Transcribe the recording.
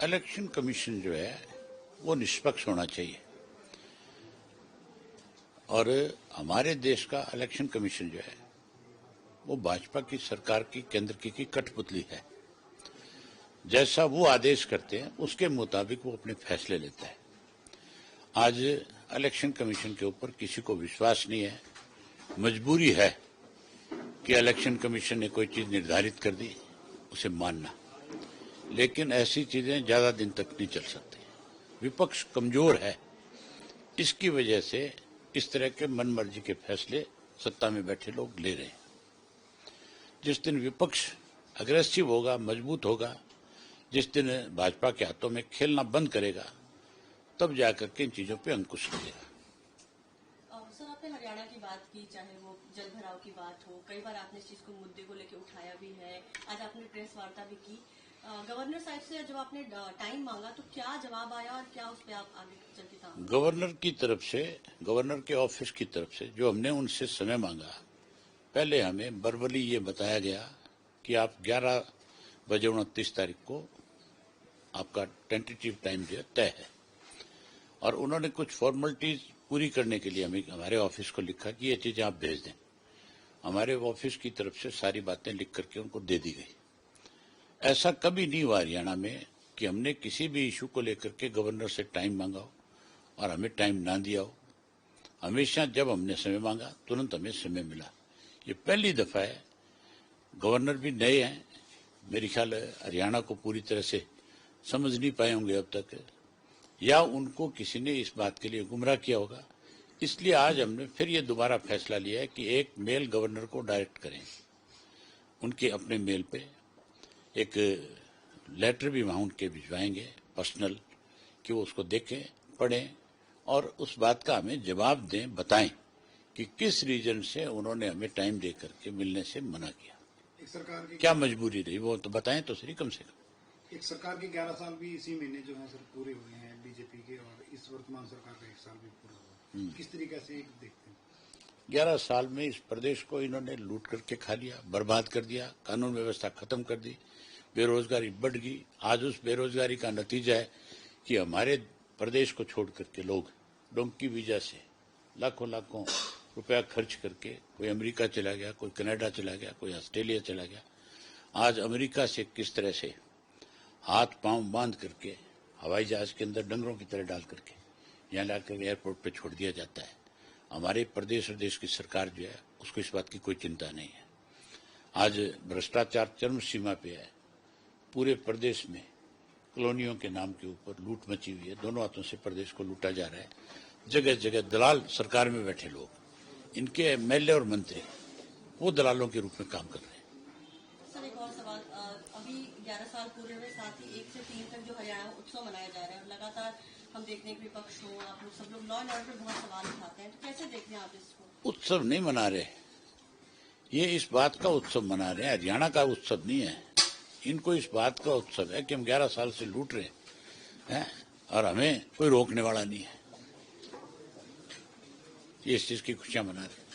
Election commission जो है वो निष्पक्ष होना चाहिए और हमारे देश का इलेक्शन कमीशन जो है वो भाजपा की सरकार की केंद्र की कठपुतली है। जैसा वो आदेश करते हैं उसके मुताबिक वो अपने फैसले लेता है। आज इलेक्शन कमीशन के ऊपर किसी को विश्वास नहीं है। मजबूरी है कि इलेक्शन कमीशन ने कोई चीज निर्धारित कर दी उसे मानना, लेकिन ऐसी चीजें ज्यादा दिन तक नहीं चल सकती। विपक्ष कमजोर है, इसकी वजह से इस तरह के मनमर्जी के फैसले सत्ता में बैठे लोग ले रहे हैं। जिस दिन विपक्ष अग्रेसिव होगा, मजबूत होगा, जिस दिन भाजपा के हाथों में खेलना बंद करेगा, तब जाकर के इन चीजों पे अंकुश लगेगा। सर, आपने हरियाणा की बात की, चाहे वो जल भराव की बात हो, कई बार आपने इस चीज को मुद्दे को लेकर उठाया भी है। आज आपने प्रेस वार्ता भी की। गवर्नर साहब से जब आपने टाइम मांगा तो क्या जवाब आया और क्या उस पर आप आगे चल के काम? गवर्नर की तरफ से, गवर्नर के ऑफिस की तरफ से जो हमने उनसे समय मांगा, पहले हमें वर्बली ये बताया गया कि आप 11 बजे 29 तारीख को आपका टेंटेटिव टाइम जो है तय है, और उन्होंने कुछ फॉर्मेलिटीज पूरी करने के लिए हमें हमारे ऑफिस को लिखा कि ये चीजें आप भेज दें। हमारे ऑफिस की तरफ से सारी बातें लिख करके उनको दे दी गई। ऐसा कभी नहीं हुआ हरियाणा में कि हमने किसी भी इशू को लेकर के गवर्नर से टाइम मांगा हो और हमें टाइम ना दिया हो। हमेशा जब हमने समय मांगा तुरंत हमें समय मिला। ये पहली दफा है। गवर्नर भी नए हैं, मेरे ख्याल हरियाणा को पूरी तरह से समझ नहीं पाए होंगे अब तक, या उनको किसी ने इस बात के लिए गुमराह किया होगा। इसलिए आज हमने फिर ये दोबारा फैसला लिया है कि एक मेल गवर्नर को डायरेक्ट करें, उनके अपने मेल पे एक लेटर भी वहां उनके भिजवाएंगे पर्सनल, कि वो उसको देखें, पढ़ें और उस बात का हमें जवाब दें, बताएं कि किस रीजन से उन्होंने हमें टाइम दे करके मिलने से मना किया। एक सरकार की क्या मजबूरी रही वो तो बताएं तो सही कम से कम। एक सरकार के 11 साल भी इसी महीने जो है सर पूरे हुए हैं बीजेपी के, और इस वर्तमान सरकार का 1 साल भी पूरा हुआ। किस तरीके से एक देखते हैं? 11 साल में इस प्रदेश को इन्होंने लूट करके खा लिया, बर्बाद कर दिया, कानून व्यवस्था खत्म कर दी, बेरोजगारी बढ़ गई। आज उस बेरोजगारी का नतीजा है कि हमारे प्रदेश को छोड़ करके लोग डोंकी वीजा से लाखों लाखों रुपया खर्च करके कोई अमेरिका चला गया, कोई कनाडा चला गया, कोई ऑस्ट्रेलिया चला गया। आज अमेरिका से किस तरह से हाथ पांव बांध करके हवाई जहाज के अंदर डंगरों की तरह डाल करके यहाँ लाकर एयरपोर्ट पे छोड़ दिया जाता है। हमारे प्रदेश और देश की सरकार जो है उसको इस बात की कोई चिंता नहीं है। आज भ्रष्टाचार चरम सीमा पे है। पूरे प्रदेश में कॉलोनियों के नाम के ऊपर लूट मची हुई है। दोनों हाथों से प्रदेश को लूटा जा रहा है। जगह जगह दलाल सरकार में बैठे लोग, इनके एमएलए और मंत्री वो दलालों के रूप में काम कर रहे हैं। सर, एक और सवाल। अभी 11 साल पूरे हुए, साथ ही 1 से 3 तक जो हरियाणा उत्सव मनाया जा रहा है, लगातार हम देखते हैं कि विपक्ष हो, आप लोग सब लोग लॉ एंड ऑर्डर पर बहुत सवाल उठाते हैं, तो कैसे देखते हैं आप इसको? उत्सव नहीं मना रहे, ये इस बात का उत्सव मना रहे हैं। हरियाणा का उत्सव नहीं है, इनको इस बात का उत्सव है कि हम 11 साल से लूट रहे हैं और हमें कोई रोकने वाला नहीं है। ये इस चीज की खुशियां मना रहे हैं।